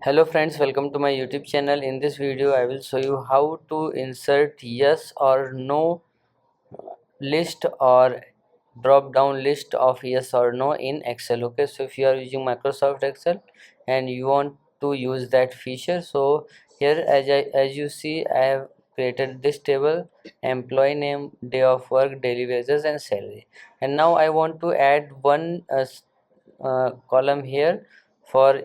Hello friends, welcome to my YouTube channel. In this video I will show you how to insert yes or no list or drop down list of yes or no in Excel. Okay, so if you are using Microsoft Excel and you want to use that feature, so here as you see I have created this table: employee name, day of work, daily wages and salary. And now I want to add one column here for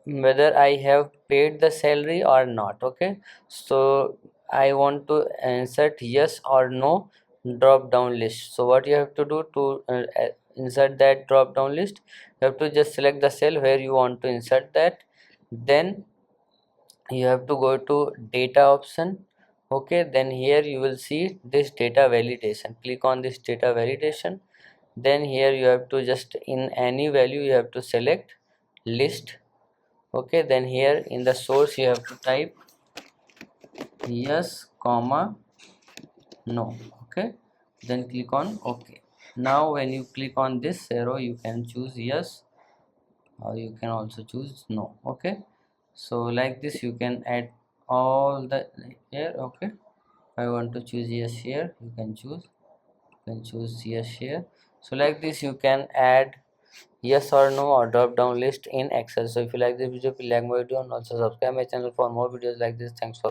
whether I have paid the salary or not. Okay, so I want to insert yes or no drop down list. So what you have to do to insert that drop down list, you have to just select the cell where you want to insert that. Then you have to go to data option. Okay, then here you will see this data validation. Click on this data validation. Then here you have to just in any value you have to select list. Okay, then here in the source you have to type yes comma no. Okay, then click on ok. Now when you click on this arrow you can choose yes or you can also choose no. Okay, so like this you can add all the here. Okay, if I want to choose yes here, you can choose yes here. So like this you can add yes or no or drop down list in Excel. So if you like this video, please like my video and also subscribe my channel for more videos like this. Thanks for